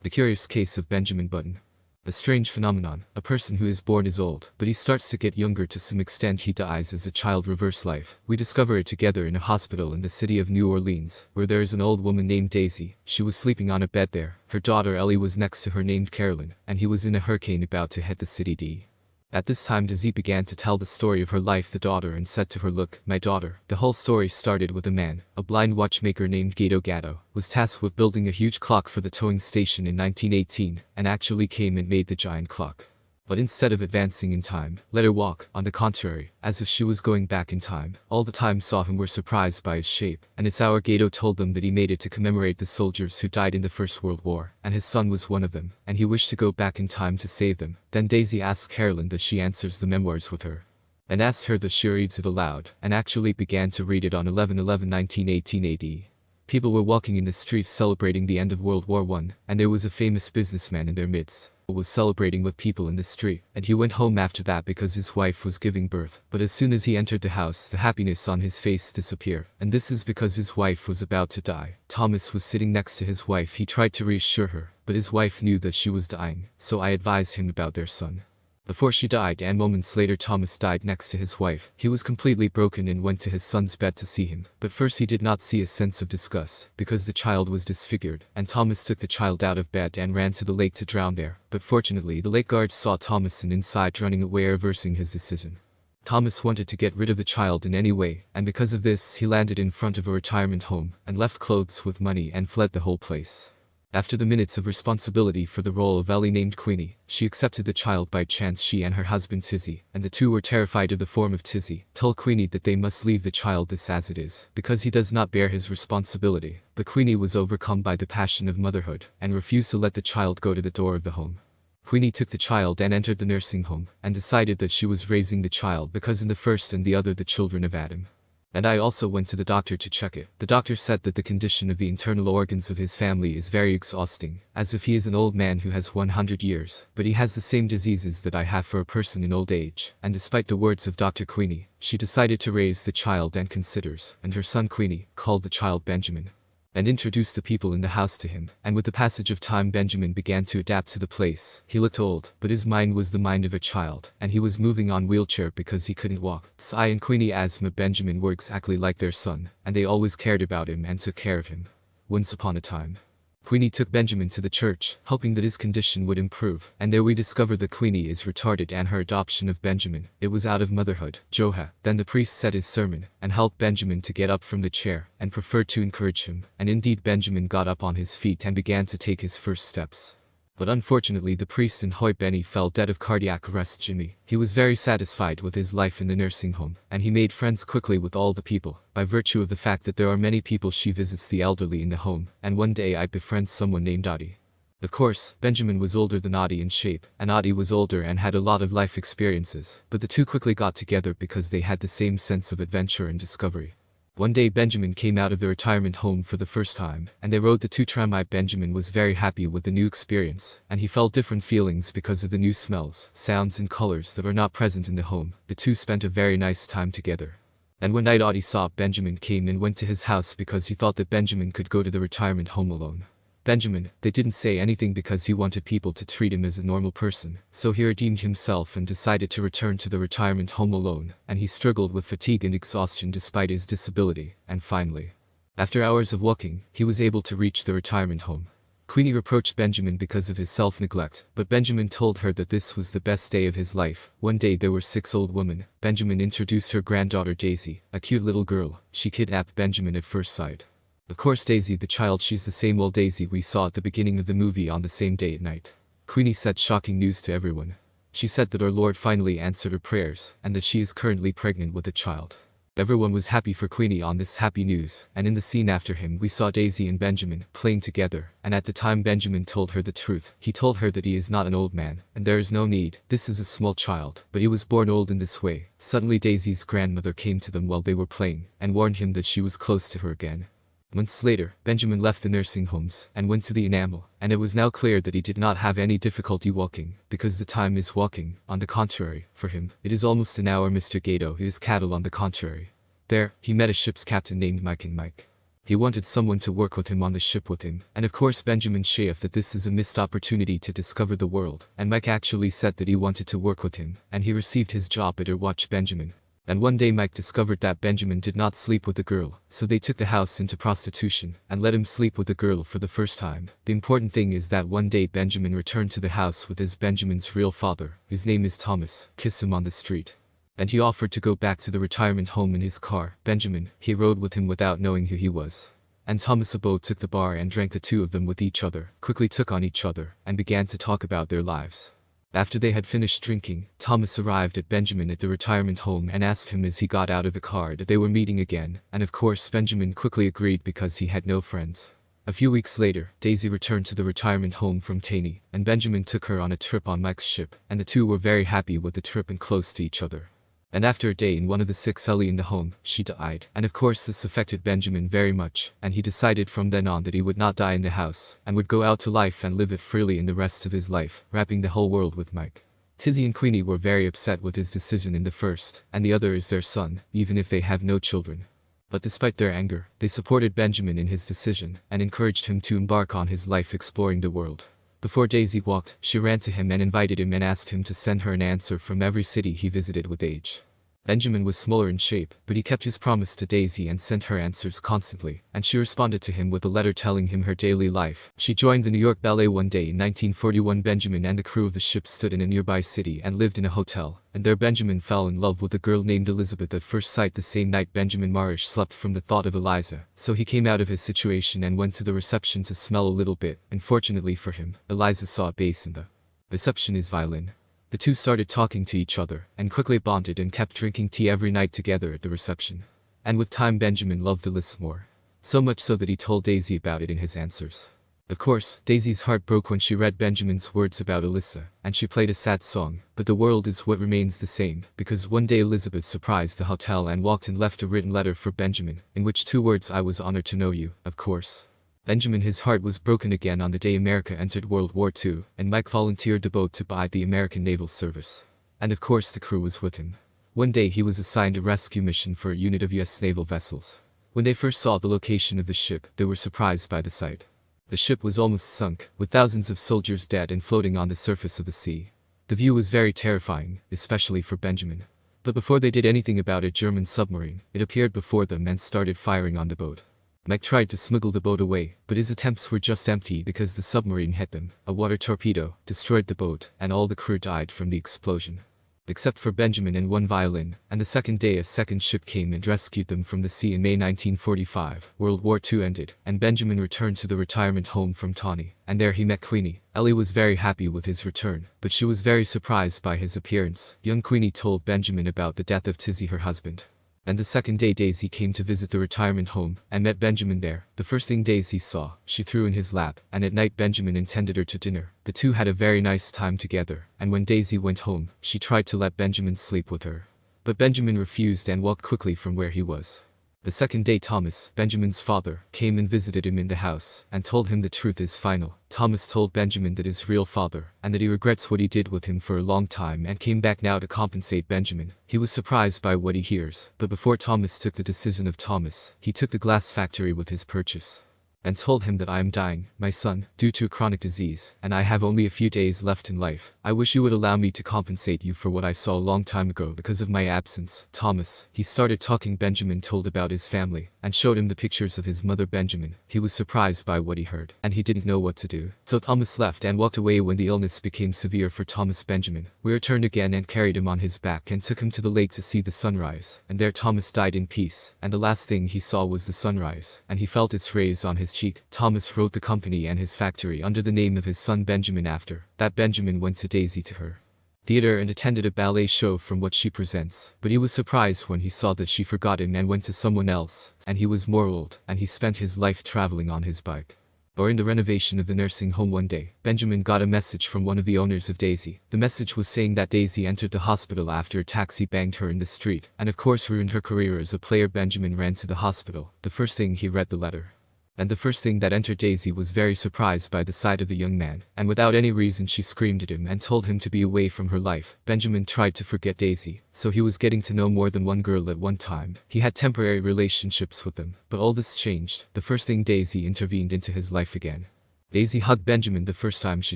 The Curious Case of Benjamin Button. A strange phenomenon. A person who is born is old, but he starts to get younger to some extent. He dies as a child. Reverse life. We discover it together in a hospital in the city of New Orleans, where there is an old woman named Daisy. She was sleeping on a bed there. Her daughter Ellie was next to her named Carolyn, and he was in a hurricane about to hit the city. At this time Daisy began to tell the story of her life the daughter and said to her, "Look, my daughter." The whole story started with a man, a blind watchmaker named Gatto, was tasked with building a huge clock for the towing station in 1918, and actually came and made the giant clock. But instead of advancing in time, let her walk, on the contrary, as if she was going back in time. All the time saw him were surprised by his shape, and it's our Gatto told them that he made it to commemorate the soldiers who died in the First World War, and his son was one of them, and he wished to go back in time to save them. Then Daisy asked Carolyn that she answers the memoirs with her, and asked her that she reads it aloud, and actually began to read it on 11/11/1918 AD. People were walking in the streets celebrating the end of World War I, and there was a famous businessman in their midst who was celebrating with people in the street, and he went home after that because his wife was giving birth. But as soon as he entered the house, the happiness on his face disappeared, and this is because his wife was about to die. Thomas was sitting next to his wife. He tried to reassure her, but his wife knew that she was dying, so I advised him about their son. Before she died, and moments later Thomas died next to his wife. He was completely broken and went to his son's bed to see him. But first he did not see a sense of disgust, because the child was disfigured, and Thomas took the child out of bed and ran to the lake to drown there. But fortunately the lake guards saw Thomas and inside running away, reversing his decision. Thomas wanted to get rid of the child in any way, and because of this he landed in front of a retirement home, and left clothes with money and fled the whole place. After the minutes of responsibility for the role of Ellie named Queenie, she accepted the child by chance. She and her husband Tizzy, and the two were terrified of the form of Tizzy, told Queenie that they must leave the child this as it is, because he does not bear his responsibility. But Queenie was overcome by the passion of motherhood, and refused to let the child go to the door of the home. Queenie took the child and entered the nursing home, and decided that she was raising the child because in the first and the other the children of Adam. And I also went to the doctor to check it. The doctor said that the condition of the internal organs of his family is very exhausting, as if he is an old man who has 100 years, but he has the same diseases that I have for a person in old age. And despite the words of Dr. Queenie, she decided to raise the child and considers, and her son Queenie, called the child Benjamin, and introduced the people in the house to him. And with the passage of time Benjamin began to adapt to the place. He looked old, but his mind was the mind of a child, and he was moving on wheelchair because he couldn't walk. Cy and Queenie asthma Benjamin were exactly like their son, and they always cared about him and took care of him. Once upon a time, Queenie took Benjamin to the church, hoping that his condition would improve, and there we discover that Queenie is retarded and her adoption of Benjamin, it was out of motherhood. Joha. Then the priest said his sermon, and helped Benjamin to get up from the chair, and preferred to encourage him, and indeed Benjamin got up on his feet and began to take his first steps. But unfortunately the priest in Hoy Benny fell dead of cardiac arrest. Jimmy. He was very satisfied with his life in the nursing home, and he made friends quickly with all the people, by virtue of the fact that there are many people. She visits the elderly in the home, and one day I befriend someone named Audie. Of course, Benjamin was older than Audie in shape, and Audie was older and had a lot of life experiences, but the two quickly got together because they had the same sense of adventure and discovery. One day Benjamin came out of the retirement home for the first time, and they rode the two tramway. Benjamin was very happy with the new experience, and he felt different feelings because of the new smells, sounds and colors that were not present in the home. The two spent a very nice time together. And one night Audie saw Benjamin came and went to his house because he thought that Benjamin could go to the retirement home alone. Benjamin, they didn't say anything because he wanted people to treat him as a normal person, so he redeemed himself and decided to return to the retirement home alone, and he struggled with fatigue and exhaustion despite his disability, and finally, after hours of walking, he was able to reach the retirement home. Queenie reproached Benjamin because of his self-neglect, but Benjamin told her that this was the best day of his life. One day there were 6 old women. Benjamin introduced her granddaughter Daisy, a cute little girl. She kidnapped Benjamin at first sight. Of course Daisy the child, she's the same old Daisy we saw at the beginning of the movie on the same day at night. Queenie said shocking news to everyone. She said that our Lord finally answered her prayers, and that she is currently pregnant with a child. Everyone was happy for Queenie on this happy news, and in the scene after him we saw Daisy and Benjamin playing together, and at the time Benjamin told her the truth. He told her that he is not an old man, and there is no need, this is a small child, but he was born old in this way. Suddenly Daisy's grandmother came to them while they were playing, and warned him that she was close to her again. Months later, Benjamin left the nursing homes and went to the enamel, and it was now clear that he did not have any difficulty walking, because the time is walking. On the contrary, for him, it is almost an hour. Mr. Gatto is cattle on the contrary. There, he met a ship's captain named Mike, and Mike He wanted someone to work with him on the ship with him, and of course Benjamin chafed that this is a missed opportunity to discover the world, and Mike actually said that he wanted to work with him, and he received his job at watch Benjamin. And one day Mike discovered that Benjamin did not sleep with the girl, so they took the house into prostitution, and let him sleep with the girl for the first time. The important thing is that one day Benjamin returned to the house with Benjamin's real father, whose name is Thomas, kiss him on the street. And he offered to go back to the retirement home in his car. Benjamin, he rode with him without knowing who he was. And Thomas Abode took the bar and drank the two of them with each other, quickly took on each other, and began to talk about their lives. After they had finished drinking, Thomas arrived at Benjamin at the retirement home and asked him as he got out of the car that they were meeting again, and of course Benjamin quickly agreed because he had no friends. A few weeks later, Daisy returned to the retirement home from Taney, and Benjamin took her on a trip on Mike's ship, and the two were very happy with the trip and close to each other. And after a day in one of the 6 Ellie in the home, she died, and of course this affected Benjamin very much, and he decided from then on that he would not die in the house, and would go out to life and live it freely in the rest of his life, wrapping the whole world with Mike. Tizzy and Queenie were very upset with his decision in the first, and the other is their son, even if they have no children. But despite their anger, they supported Benjamin in his decision, and encouraged him to embark on his life exploring the world. Before Daisy walked, she ran to him and invited him and asked him to send her an answer from every city he visited with age. Benjamin was smaller in shape, but he kept his promise to Daisy and sent her answers constantly, and she responded to him with a letter telling him her daily life. She joined the New York Ballet one day in 1941. Benjamin and the crew of the ship stood in a nearby city and lived in a hotel, and there Benjamin fell in love with a girl named Elizabeth at first sight. The same night Benjamin Marish slept from the thought of Eliza, so he came out of his situation and went to the reception to smell a little bit, and fortunately for him, Eliza saw a bass in the receptionist's violin. The two started talking to each other, and quickly bonded and kept drinking tea every night together at the reception. And with time Benjamin loved Alyssa more. So much so that he told Daisy about it in his answers. Of course, Daisy's heart broke when she read Benjamin's words about Alyssa, and she played a sad song, but the world is what remains the same, because one day Elizabeth surprised the hotel and walked and left a written letter for Benjamin, in which 2 words: "I was honored to know you," of course. Benjamin, his heart was broken again on the day America entered World War II, and Mike volunteered the boat to buy the American Naval Service. And of course the crew was with him. One day he was assigned a rescue mission for a unit of US naval vessels. When they first saw the location of the ship, they were surprised by the sight. The ship was almost sunk, with thousands of soldiers dead and floating on the surface of the sea. The view was very terrifying, especially for Benjamin. But before they did anything about a German submarine, it appeared before them and started firing on the boat. Mike tried to smuggle the boat away, but his attempts were just empty because the submarine hit them. A water torpedo destroyed the boat, and all the crew died from the explosion. Except for Benjamin and 1 violin, and the second day a second ship came and rescued them from the sea in May 1945. World War II ended, and Benjamin returned to the retirement home from Tawny, and there he met Queenie. Ellie was very happy with his return, but she was very surprised by his appearance. Young Queenie told Benjamin about the death of Tizzy, her husband. And the second day Daisy came to visit the retirement home, and met Benjamin there. The first thing Daisy saw, she threw in his lap, and at night Benjamin intended her to dinner. The two had a very nice time together, and when Daisy went home, she tried to let Benjamin sleep with her. But Benjamin refused and walked quickly from where he was. The second day Thomas, Benjamin's father, came and visited him in the house, and told him the truth is final. Thomas told Benjamin that his real father, and that he regrets what he did with him for a long time and came back now to compensate Benjamin. He was surprised by what he hears, but before Thomas took the decision of Thomas, he took the glass factory with his purchase. And told him that I am dying, my son, due to a chronic disease, and I have only a few days left in life. I wish you would allow me to compensate you for what I saw a long time ago because of my absence. Thomas, he started talking. Benjamin told about his family, and showed him the pictures of his mother. Benjamin, he was surprised by what he heard, and he didn't know what to do. So Thomas left and walked away. When the illness became severe for Thomas, Benjamin, we returned again and carried him on his back and took him to the lake to see the sunrise, and there Thomas died in peace, and the last thing he saw was the sunrise, and he felt its rays on his cheek. Thomas wrote the company and his factory under the name of his son Benjamin. After that Benjamin went to Daisy to her theater and attended a ballet show from what she presents, but he was surprised when he saw that she forgot him and went to someone else, and he was more old, and he spent his life traveling on his bike. Or in the renovation of the nursing home one day, Benjamin got a message from one of the owners of Daisy. The message was saying that Daisy entered the hospital after a taxi banged her in the street, and of course ruined her career as a player. Benjamin ran to the hospital. The first thing he read the letter. And the first thing that entered Daisy was very surprised by the sight of the young man, and without any reason she screamed at him and told him to be away from her life. Benjamin tried to forget Daisy, so he was getting to know more than one girl at one time. He had temporary relationships with them, but all this changed the first thing Daisy intervened into his life again. Daisy hugged Benjamin the first time she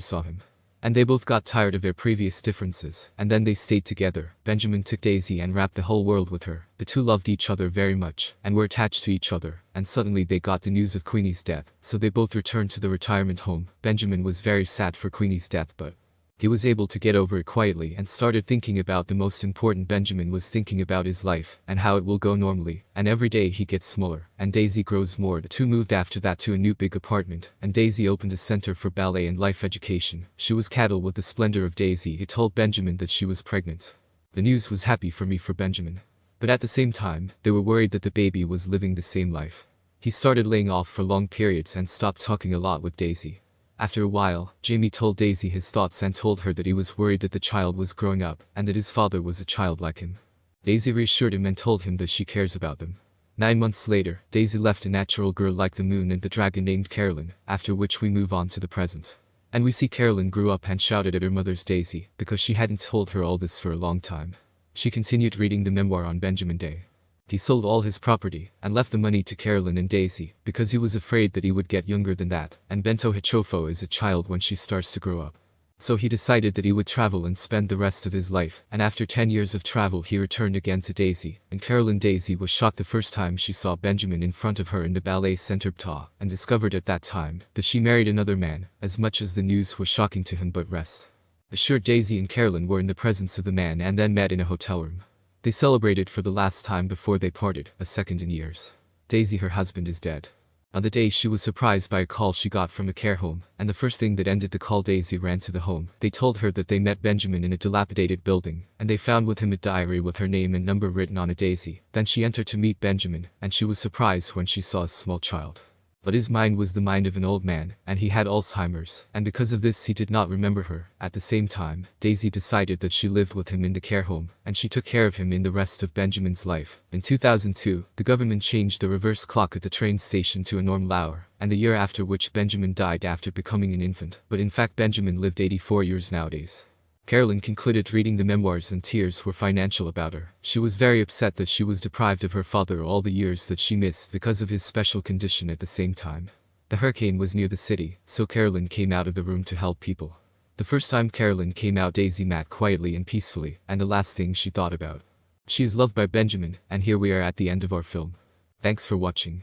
saw him. And they both got tired of their previous differences, and then they stayed together. Benjamin took Daisy and wrapped the whole world with her. The two loved each other very much, and were attached to each other, and suddenly they got the news of Queenie's death, so they both returned to the retirement home. Benjamin was very sad for Queenie's death, but he was able to get over it quietly and started thinking about the most important. Benjamin was thinking about his life, and how it will go normally, and every day he gets smaller, and Daisy grows more. The two moved after that to a new big apartment, and Daisy opened a center for ballet and life education. She was cattle with the splendor of Daisy. He told Benjamin that she was pregnant. The news was happy for me for Benjamin. But at the same time, they were worried that the baby was living the same life. He started laying off for long periods and stopped talking a lot with Daisy. After a while, Jamie told Daisy his thoughts and told her that he was worried that the child was growing up, and that his father was a child like him. Daisy reassured him and told him that she cares about them. 9 months later, Daisy left a natural girl like the moon and the dragon named Carolyn, after which we move on to the present. And we see Carolyn grew up and shouted at her mother's Daisy, because she hadn't told her all this for a long time. She continued reading the memoir on Benjamin Day. He sold all his property, and left the money to Carolyn and Daisy, because he was afraid that he would get younger than that, and Bento Hichofo is a child when she starts to grow up. So he decided that he would travel and spend the rest of his life, and after 10 years of travel he returned again to Daisy, and Carolyn. Daisy was shocked the first time she saw Benjamin in front of her in the ballet center Ptah, and discovered at that time that she married another man, as much as the news was shocking to him. But rest assured, Daisy and Carolyn were in the presence of the man and then met in a hotel room. They celebrated for the last time before they parted, a second in years. Daisy, her husband, is dead. On the day she was surprised by a call she got from a care home, and the first thing that ended the call, Daisy ran to the home. They told her that they met Benjamin in a dilapidated building, and they found with him a diary with her name and number written on it, Daisy. Then she entered to meet Benjamin, and she was surprised when she saw a small child. But his mind was the mind of an old man, and he had Alzheimer's, and because of this he did not remember her. At the same time, Daisy decided that she lived with him in the care home, and she took care of him in the rest of Benjamin's life. In 2002, the government changed the reverse clock at the train station to a normal hour, and the year after which Benjamin died after becoming an infant. But in fact Benjamin lived 84 years nowadays. Carolyn concluded reading the memoirs and tears were financial about her. She was very upset that she was deprived of her father all the years that she missed because of his special condition. At the same time, the hurricane was near the city, so Carolyn came out of the room to help people. The first time Carolyn came out, Daisy mat quietly and peacefully, and the last thing she thought about. She is loved by Benjamin, and here we are at the end of our film. Thanks for watching.